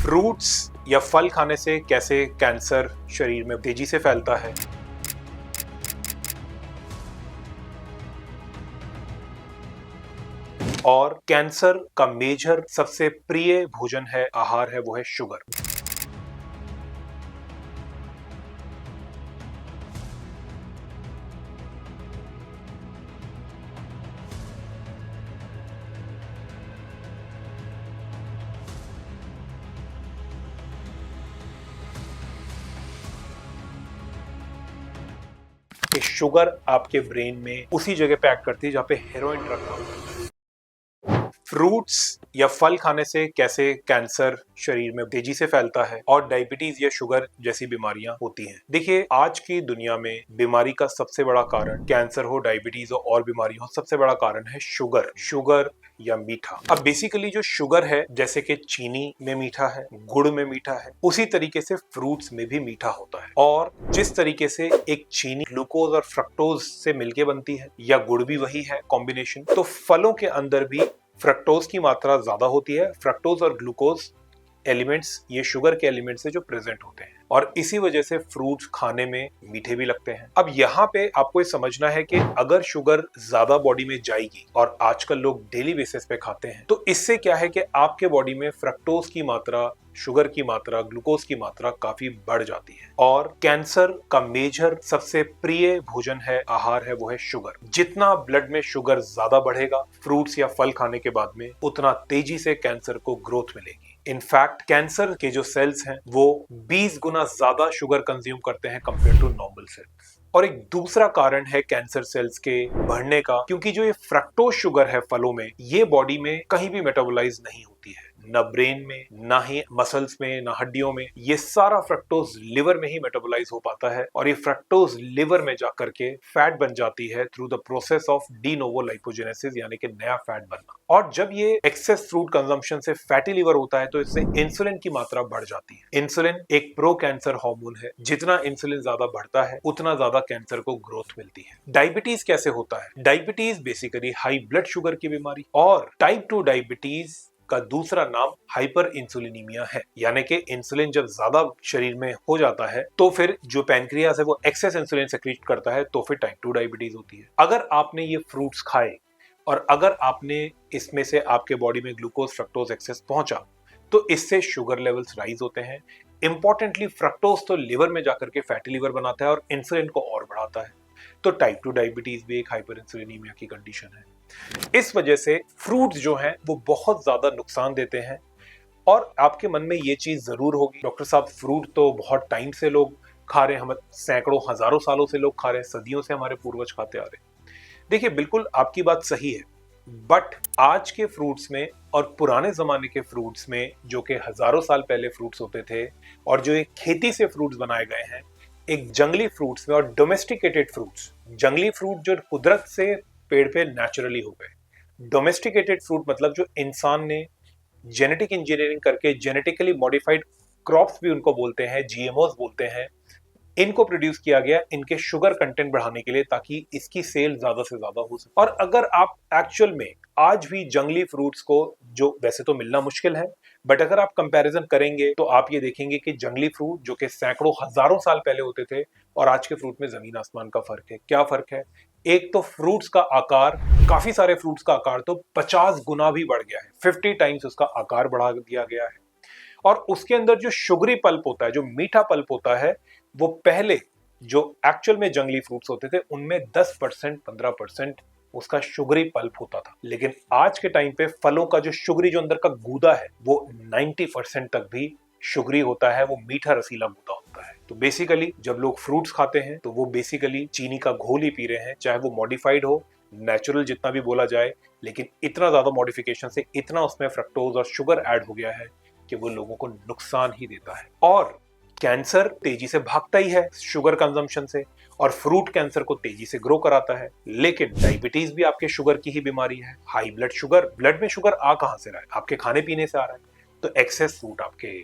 Fruits या फल खाने से कैसे कैंसर शरीर में तेजी से फैलता है। और कैंसर का मेजर सबसे प्रिय भोजन है, आहार है, वो है शुगर। कि शुगर आपके ब्रेन में उसी जगह पे एक्ट करती है जहां पे हेरोइन रखा होता है। फ्रूट्स या फल खाने से कैसे कैंसर शरीर में तेजी से फैलता है और डायबिटीज या शुगर जैसी बीमारियां होती हैं। देखिए, आज की दुनिया में बीमारी का सबसे बड़ा कारण, कैंसर हो, डायबिटीज हो और बीमारी हो, सबसे बड़ा कारण है शुगर या मीठा। अब बेसिकली जो शुगर है, जैसे कि चीनी में मीठा है, गुड़ में मीठा है, उसी तरीके से फ्रूट्स में भी मीठा होता है। और जिस तरीके से एक चीनी ग्लूकोज और फ्रक्टोज से मिलके बनती है, या गुड़ भी वही है कॉम्बिनेशन, तो फलों के अंदर भी फ्रक्टोज की मात्रा ज्यादा होती है। फ्रक्टोज और ग्लूकोज एलिमेंट्स ये शुगर के एलिमेंट्स है जो प्रेजेंट होते हैं, और इसी वजह से फ्रूट्स खाने में मीठे भी लगते हैं। अब यहाँ पे आपको ये समझना है कि अगर शुगर ज्यादा बॉडी में जाएगी, और आजकल लोग डेली बेसिस पे खाते हैं, तो इससे क्या है कि आपके बॉडी में फ्रक्टोज की मात्रा, शुगर की मात्रा, ग्लूकोज की मात्रा काफी बढ़ जाती है। और कैंसर का मेजर सबसे प्रिय भोजन है, आहार है, वो है शुगर। जितना ब्लड में शुगर ज्यादा बढ़ेगा फ्रूट्स या फल खाने के बाद में, उतना तेजी से कैंसर को ग्रोथ मिलेगी। इनफैक्ट कैंसर के जो सेल्स हैं वो 20 गुना ज्यादा शुगर कंज्यूम करते हैं कंपेयर टू नॉर्मल सेल्स। और एक दूसरा कारण है कैंसर सेल्स के बढ़ने का, क्योंकि जो ये फ्रक्टोज शुगर है फलों में, ये बॉडी में कहीं भी मेटाबोलाइज नहीं होती है, न ब्रेन में, ना ही मसल्स में, ना हड्डियों में। ये सारा फ्रक्टोज लिवर में ही मेटाबोलाइज हो पाता है, और ये फ्रक्टोज लिवर में जाकर के फैट बन जाती है through the process of de novo lipogenesis, यानी कि नया फैट बनना। और जब ये एक्सेस फ्रूट कंजम्पशन से फैटी लिवर होता है, तो इससे इंसुलिन की मात्रा बढ़ जाती है। इंसुलिन एक प्रो कैंसर हार्मोन है, जितना इंसुलिन ज्यादा बढ़ता है उतना ज्यादा कैंसर को ग्रोथ मिलती है। डायबिटीज कैसे होता है? Diabetes basically high blood sugar की बीमारी, और टाइप 2 डायबिटीज का दूसरा नाम हाइपर इंसुलिनीमिया है। यानी कि इंसुलिन जब ज्यादा शरीर में हो जाता है, तो फिर जो पैनक्रियास है वो एक्सेस इंसुलिन सेक्रीट करता है, तो फिर टाइप 2 डायबिटीज होती है। अगर आपने ये फ्रूट्स खाए और अगर आपने इसमें से आपके बॉडी में ग्लूकोज फ्रक्टोज एक्सेस पहुंचा, तो इससे शुगर लेवल्स राइज होते हैं। इंपॉर्टेंटली फ्रक्टोज तो लिवर में जाकर के फैटी लिवर बनाता है और इंसुलिन को और बढ़ाता है। तो टाइप 2 डायबिटीज भी एक हाइपर इंसुलिनीमिया की कंडीशन है। इस वजह से फ्रूट्स जो हैं वो बहुत ज्यादा नुकसान देते हैं। और आपके मन में ये चीज जरूर होगी, डॉक्टर साहब फ्रूट तो बहुत टाइम से लोग खा रहे हैं, हम सैकड़ों हजारों सालों से लोग खा रहे हैं, सदियों से हमारे पूर्वज खाते आ रहे हैं। देखिए, बिल्कुल आपकी बात सही है, बट आज के फ्रूट्स में और पुराने जमाने के फ्रूट्स में, जो कि हजारों साल पहले फ्रूट्स होते थे और जो एक खेती से फ्रूट्स बनाए गए हैं, एक जंगली फ्रूट्स में और डोमेस्टिकेटेड फ्रूट्स, जंगली फ्रूट जो कुदरत से पेड़ पे नेचुरली हो गए, डोमेस्टिकेटेड फ्रूट मतलब जो इंसान ने जेनेटिक इंजीनियरिंग करके, जेनेटिकली मॉडिफाइड क्रॉप्स भी उनको बोलते हैं, जीएमओस बोलते हैं, इनको प्रोड्यूस किया गया इनके शुगर कंटेंट बढ़ाने के लिए, ताकि इसकी सेल ज्यादा से ज्यादा हो सके। और अगर आप एक्चुअल में आज भी जंगली फ्रूट्स को, जो वैसे तो मिलना मुश्किल है, बट अगर आप कंपैरिजन करेंगे तो आप ये देखेंगे कि जंगली फ्रूट जो कि सैकड़ों हजारों साल पहले होते थे, और आज के फ्रूट में जमीन आसमान का फर्क है। क्या फर्क है? एक तो फ्रूट्स का आकार, काफी सारे फ्रूट्स का आकार तो 50 गुना भी बढ़ गया है, 50 टाइम्स उसका आकार बढ़ा दिया गया है। और उसके अंदर जो शुगरी पल्प होता है, जो मीठा पल्प होता है, वो पहले जो एक्चुअल में जंगली फ्रूट्स होते थे उनमें 10% 15% उसका शुगरी पल्प होता था। लेकिन आज के टाइम पे फलों का जो शुगरी, जो अंदर का गूदा है, वो 90% तक भी शुगरी होता है, वो मीठा रसीला गूदा होता है। तो बेसिकली जब लोग फ्रूट्स खाते हैं तो वो बेसिकली चीनी का घोल ही पी रहे हैं, चाहे वो मॉडिफाइड हो, नेचुरल जितना भी बोला जाए, लेकिन इतना ज्यादा मॉडिफिकेशन से इतना उसमें फ्रक्टोज और शुगर ऐड हो गया है कि वो लोगों को नुकसान ही देता है। और कैंसर तेजी से भागता ही है शुगर कंजम्पशन से, और फ्रूट कैंसर को तेजी से ग्रो कराता है। लेकिन डायबिटीज भी आपके शुगर की ही बीमारी है। हाई ब्लड शुगर, ब्लड में शुगर आ कहां से रहा है? आपके खाने पीने से आ रहा है। तो एक्सेस फ्रूट आपके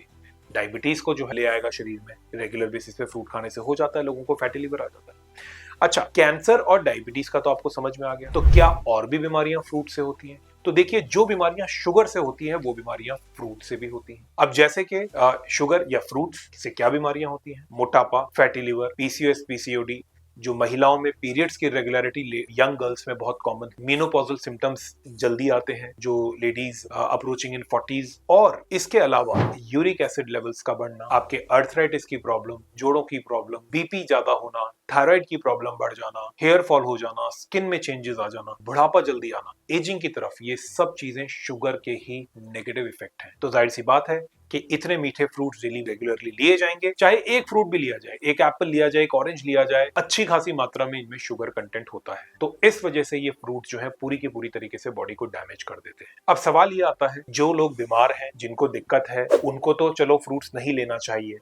डायबिटीज को जो ले आएगा शरीर में, रेगुलर बेसिस पे फ्रूट खाने से हो जाता है, लोगों को फैटी लिवर आ जाता है। अच्छा, कैंसर और डायबिटीज का तो आपको समझ में आ गया, तो क्या और भी बीमारियां फ्रूट से होती हैं? तो देखिए जो बीमारियां शुगर से होती हैं वो बीमारियां फ्रूट से भी होती हैं। अब जैसे कि शुगर या फ्रूट से क्या बीमारियां होती हैं? मोटापा, फैटी लिवर, पीसीओएस, पीसीओडी, जो महिलाओं में पीरियड्स की रेगुलरिटी यंग गर्ल्स में बहुत कॉमन, मेनोपॉजल सिम्टम्स जल्दी आते हैं जो लेडीज अप्रोचिंग इन 40s, और इसके अलावा यूरिक एसिड लेवल्स का बढ़ना, आपके अर्थराइटिस की प्रॉब्लम, जोड़ों की प्रॉब्लम, बीपी ज्यादा होना, थायराइड की प्रॉब्लम बढ़ जाना, हेयर फॉल हो जाना, स्किन में चेंजेस आ जाना, बुढ़ापा जल्दी आना, एजिंग की तरफ, ये सब चीजें शुगर के ही नेगेटिव इफेक्ट हैं। तो जाहिर सी बात है कि इतने मीठे फ्रूट्स डेली रेगुलरली लिए जाएंगे, चाहे एक फ्रूट भी लिया जाए, एक एप्पल लिया जाए, एक ऑरेंज लिया जाए, अच्छी खासी मात्रा में इनमें शुगर कंटेंट होता है। तो इस वजह से ये फ्रूट जो है पूरी की पूरी तरीके से बॉडी को डैमेज कर देते हैं। अब सवाल ये आता है, जो लोग बीमार हैं, जिनको दिक्कत है, उनको तो चलो फ्रूट्स नहीं लेना चाहिए,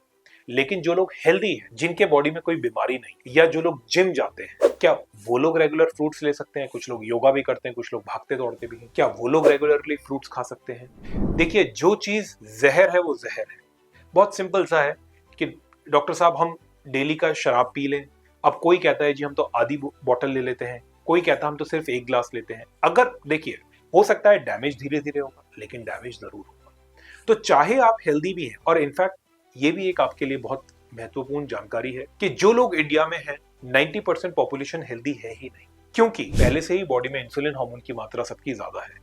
लेकिन जो लोग हेल्दी हैं, जिनके बॉडी में कोई बीमारी नहीं, या जो लोग जिम जाते हैं, क्या वो लोग रेगुलर फ्रूट्स ले सकते हैं? कुछ लोग योगा भी करते हैं, कुछ लोग भागते दौड़ते भी हैं, क्या वो लोग रेगुलरली फ्रूट्स खा सकते हैं? देखिए जो चीज जहर है वो जहर है। बहुत सिंपल सा है कि डॉक्टर साहब हम डेली का शराब पी लें। अब कोई कहता है जी हम तो आधी बोतल ले लेते हैं, कोई कहता है हम तो सिर्फ एक ग्लास लेते हैं। अगर देखिए हो सकता है डैमेज धीरे धीरे होगा, लेकिन डैमेज जरूर होगा। तो चाहे आप हेल्दी भी हैं, और इनफैक्ट ये भी एक आपके लिए बहुत महत्वपूर्ण जानकारी है कि जो लोग इंडिया में हैं 90% पॉपुलेशन हेल्दी है ही नहीं, क्योंकि पहले से ही बॉडी में इंसुलिन हार्मोन की मात्रा सबकी ज्यादा है।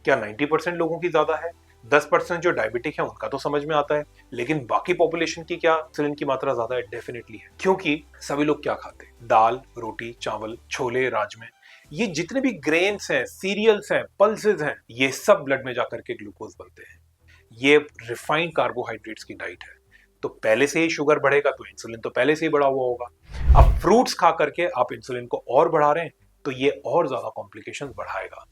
क्या 90% लोगों की ज्यादा है? 10% जो डायबिटिक है उनका तो समझ में आता है, लेकिन बाकी पॉपुलेशन की क्या इंसुलिन की मात्रा ज्यादा है? डेफिनेटली है, क्योंकि सभी लोग क्या खाते हैं? दाल, रोटी, चावल, छोले, राजमे, ये जितने भी ग्रेन्स हैं, सीरियल्स हैं, पल्सेस हैं, ये सब ब्लड में जाकर के ग्लूकोज बनते हैं। ये रिफाइंड कार्बोहाइड्रेट्स की डाइट है। तो पहले से ही शुगर बढ़ेगा तो इंसुलिन तो पहले से ही बढ़ा हुआ होगा। अब फ्रूट्स खा करके आप इंसुलिन को और बढ़ा रहे हैं तो ये और ज्यादा कॉम्प्लिकेशंस बढ़ाएगा।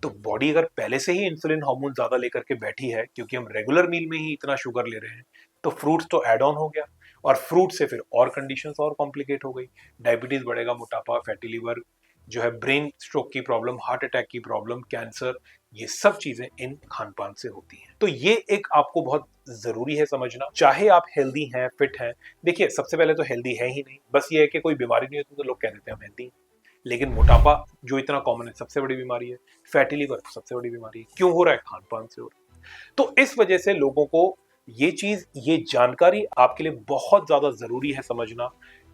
तो बॉडी अगर पहले से ही इंसुलिन हार्मोन ज्यादा लेकर के बैठी है, क्योंकि हम रेगुलर मील में ही इतना शुगर ले रहे हैं, तो फ्रूट्स तो एड ऑन हो गया, और फ्रूट से फिर और कंडीशंस और कॉम्प्लिकेट हो गई। डायबिटीज बढ़ेगा, मोटापा, फैटी लिवर, जो है ब्रेन स्ट्रोक की प्रॉब्लम, हार्ट अटैक की प्रॉब्लम, कैंसर, ये सब चीजें इन खान पान से होती हैं। तो ये एक आपको बहुत जरूरी है समझना, चाहे आप हेल्दी हैं, फिट हैं। देखिए सबसे पहले तो हेल्दी है ही नहीं, बस ये है कि कोई बीमारी नहीं होती तो लोग कह देते हैं हम हेल्दी, लेकिन मोटापा जो इतना कॉमन है सबसे बड़ी बीमारी है, फैटी लिवर सबसे बड़ी बीमारी है। क्यों हो रहा है? खान पान से हो रहा है। तो इस वजह से लोगों को ये चीज, ये जानकारी आपके लिए बहुत ज्यादा जरूरी है समझना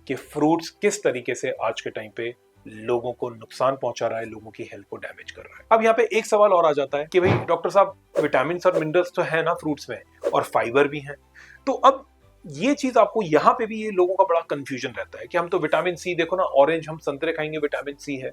कि फ्रूट्स किस तरीके से आज के टाइम पे लोगों को नुकसान पहुंचा रहा है, लोगों की हेल्थ को डैमेज कर रहा है। अब यहाँ पे एक सवाल और आ जाता है कि भाई डॉक्टर साहब विटामिन और मिनरल्स तो है ना फ्रूट्स में, और फाइबर भी है, तो अब ये चीज आपको यहाँ पे भी ये लोगों का बड़ा कंफ्यूजन रहता है कि हम तो विटामिन सी, देखो ना ऑरेंज, हम संतरे खाएंगे विटामिन सी है,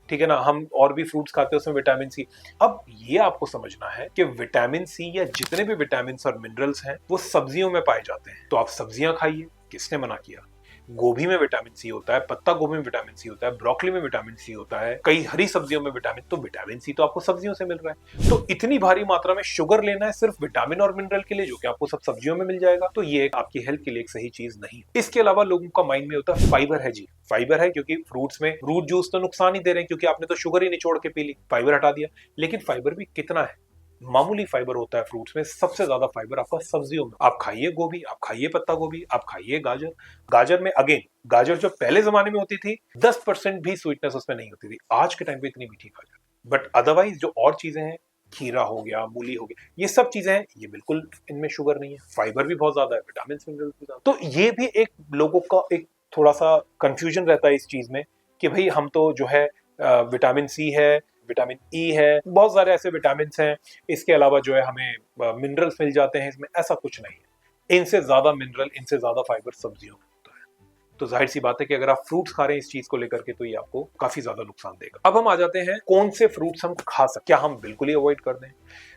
ठीक है ना, हम और भी फ्रूट्स खाते हैं उसमें विटामिन सी। अब ये आपको समझना है कि विटामिन सी या जितने भी विटामिन और मिनरल्स हैं वो सब्जियों में पाए जाते हैं, तो आप सब्जियां खाइए, किसने मना किया? गोभी में विटामिन सी होता है, पत्ता गोभी में विटामिन सी होता है, ब्रोकली में विटामिन सी होता है, कई हरी सब्जियों में विटामिन, तो विटामिन सी तो आपको सब्जियों से मिल रहा है। तो इतनी भारी मात्रा में शुगर लेना है सिर्फ विटामिन और मिनरल के लिए, जो कि आपको सब सब्जियों में मिल जाएगा, तो ये आपकी हेल्थ के लिए एक सही चीज नहीं। इसके अलावा लोगों का माइंड में होता है फाइबर है जी, फाइबर है क्योंकि फ्रूट्स में फ्रूट जूस तो नुकसान ही दे रहे हैं, क्योंकि आपने तो शुगर ही निचोड़ के पी ली, फाइबर हटा दिया। लेकिन फाइबर भी कितना है? मामूली फाइबर होता है फ्रूट्स में, सबसे ज्यादा फाइबर आपका सब्जियों में। आप खाइए गोभी, आप खाइए पत्ता गोभी, आप खाइए गाजर। गाजर में अगेन, गाजर जो पहले जमाने में होती थी 10% भी स्वीटनेस उसमें नहीं होती थी, आज के टाइम पे इतनी मीठी गाजर। बट अदरवाइज जो और चीजें हैं, खीरा हो गया, मूली हो गया, ये सब चीजें हैं, ये बिल्कुल इनमें शुगर नहीं है, फाइबर भी बहुत ज्यादा है, विटामिन मिनरल्स भी ज्यादा। तो ये भी एक लोगों का एक थोड़ा सा कंफ्यूजन रहता है इस चीज में कि भाई हम तो जो है विटामिन सी है, विटामिन ई है, बहुत सारे ऐसे विटामिन हैं, इसके अलावा जो है हमें मिनरल्स मिल जाते हैं इसमें, ऐसा कुछ नहीं है। इनसे ज्यादा मिनरल, इनसे ज्यादा फाइबर सब्जियों में होता है। तो जाहिर सी बात है कि अगर आप फ्रूट्स खा रहे हैं इस चीज को लेकर के, तो ये आपको काफी ज्यादा नुकसान देगा। अब हम आ जाते हैं कौन से फ्रूट्स हम खा सकते, क्या हम बिल्कुल ही अवॉइड कर दें?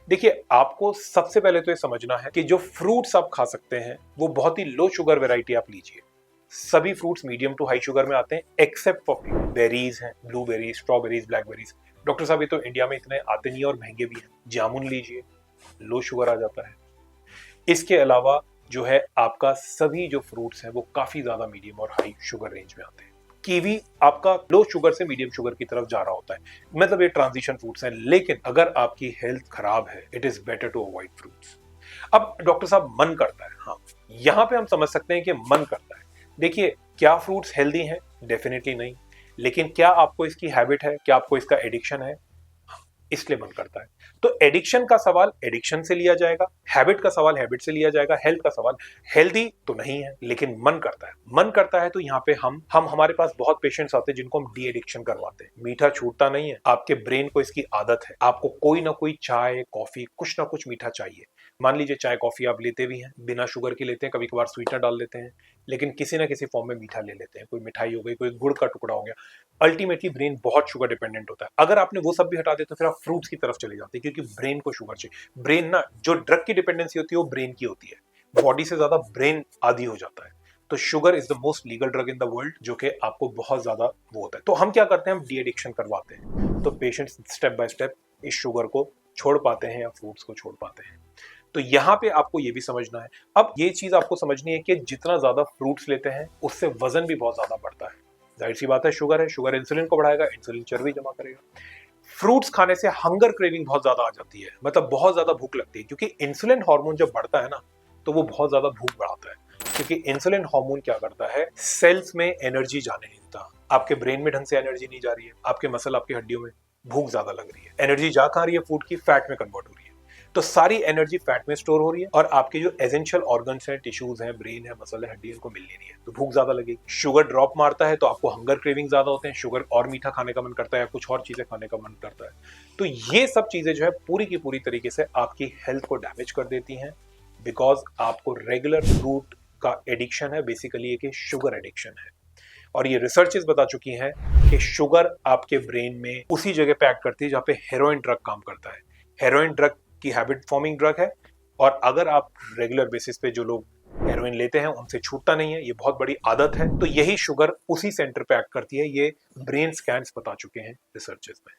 देखिए आपको सबसे पहले तो ये समझना है कि जो फ्रूट्स आप खा सकते हैं वो बहुत ही लो शुगर वेराइटी आप लीजिए। सभी fruits medium to high sugar में आते हैं एक्सेप्ट फॉर बेरीज हैं, ब्लूबेरीज, स्ट्रॉबेरीज, ब्लैकबेरीज। डॉक्टर साहब ये तो इंडिया में इतने आते नहीं और महंगे भी हैं। जामुन लीजिए, लो शुगर आ जाता है। इसके अलावा जो है आपका सभी जो फ्रूट्स हैं वो काफी ज्यादा मीडियम और हाई शुगर रेंज में आते हैं। कीवी आपका लो शुगर से मीडियम शुगर की तरफ जा रहा होता है, मतलब ये ट्रांजिशन फ्रूट्स हैं। लेकिन अगर आपकी हेल्थ खराब है, it is better to avoid fruits. अब डॉक्टर साहब मन करता है, हाँ यहां पे हम समझ सकते हैं कि मन करता है। देखिए क्या फ्रूट्स हेल्दी हैं? डेफिनेटली नहीं। लेकिन क्या आपको इसकी हैबिट है, क्या आपको इसका एडिक्शन है? इसलिए मन करता है। तो एडिक्शन का सवाल एडिक्शन से लिया जाएगा, हैबिट का सवाल हैबिट से लिया जाएगा, हेल्थ का सवाल हेल्दी तो नहीं है लेकिन मन करता है। मन करता है तो यहाँ पे हम हमारे पास बहुत पेशेंट्स आते हैं जिनको हम डी एडिक्शन करवाते हैं। मीठा छूटता नहीं है, आपके ब्रेन को इसकी आदत है, आपको कोई ना कोई चाय कॉफी कुछ ना कुछ मीठा चाहिए। मान लीजिए चाय कॉफी आप लेते भी हैं, बिना शुगर की लेते हैं, कभी कभार स्वीटनर डाल लेते हैं, लेकिन किसी ना किसी फॉर्म में मीठा ले लेते हैं। कोई मिठाई हो गई, कोई गुड़ का टुकड़ा हो गया। अल्टीमेटली ब्रेन बहुत शुगर डिपेंडेंट होता है। अगर आपने वो सब भी हटा दिया तो फिर आप फ्रूट्स की तरफ चले जाते हैं, क्योंकि ब्रेन को शुगर चाहिए। ब्रेन ना, जो ड्रग की डिपेंडेंसी होती है वो ब्रेन की होती है, बॉडी से ज्यादा ब्रेन आदी हो जाता है। तो sugar is the most legal drug in the world, जो कि आपको बहुत ज्यादा वो होता है। तो हम क्या करते हैं, हम डी एडिक्शन करवाते हैं। तो पेशेंट्स स्टेप बाय स्टेप इस शुगर को छोड़ पाते हैं या फ्रूट्स को छोड़ पाते हैं। तो यहाँ पे आपको ये भी समझना है, अब ये चीज आपको समझनी है कि जितना ज्यादा फ्रूट्स लेते हैं उससे वजन भी बहुत ज्यादा बढ़ता है। जाहिर सी बात है, शुगर है, शुगर इंसुलिन को बढ़ाएगा, इंसुलिन चर्बी जमा करेगा। फ्रूट्स खाने से हंगर क्रेविंग बहुत ज्यादा आ जाती है, मतलब बहुत ज्यादा भूख लगती है, क्योंकि इंसुलिन हार्मोन जब बढ़ता है ना तो वो बहुत ज्यादा भूख बढ़ाता है। क्योंकि इंसुलिन हार्मोन क्या करता है, सेल्स में एनर्जी जाने नहीं देता। आपके ब्रेन में ढंग से एनर्जी नहीं जा रही है, आपके मसल आपकी हड्डियों में, भूख ज्यादा लग रही है, एनर्जी जा कहां रही है, फूड की, फैट में कन्वर्ट हो रही है। तो सारी एनर्जी फैट में स्टोर हो रही है और आपके जो एसेंशियल ऑर्गन्स हैं, टिश्यूज हैं, ब्रेन है, मसल है, हड्डी, इनको मिल नहीं रही है, तो भूख ज्यादा लगेगी। शुगर ड्रॉप मारता है तो आपको हंगर क्रेविंग ज्यादा होते हैं, शुगर और मीठा खाने का मन करता है या कुछ और चीजें खाने का मन करता है। तो ये सब चीजें जो है पूरी की पूरी तरीके से आपकी हेल्थ को डैमेज कर देती हैं, बिकॉज आपको रेगुलर फ्रूट का एडिक्शन है, बेसिकली एक शुगर एडिक्शन है। और ये रिसर्चेस बता चुकी हैं कि शुगर आपके ब्रेन में उसी जगह पे एक्ट करती है जहां पे हेरोइन ड्रग काम करता है। हेरोइन ड्रग की हैबिट फॉर्मिंग ड्रग है, और अगर आप रेगुलर बेसिस पे जो लोग हेरोइन लेते हैं उनसे छूटता नहीं है, ये बहुत बड़ी आदत है। तो यही शुगर उसी सेंटर पे एक्ट करती है, ये ब्रेन स्कैन्स बता चुके हैं रिसर्चेस में।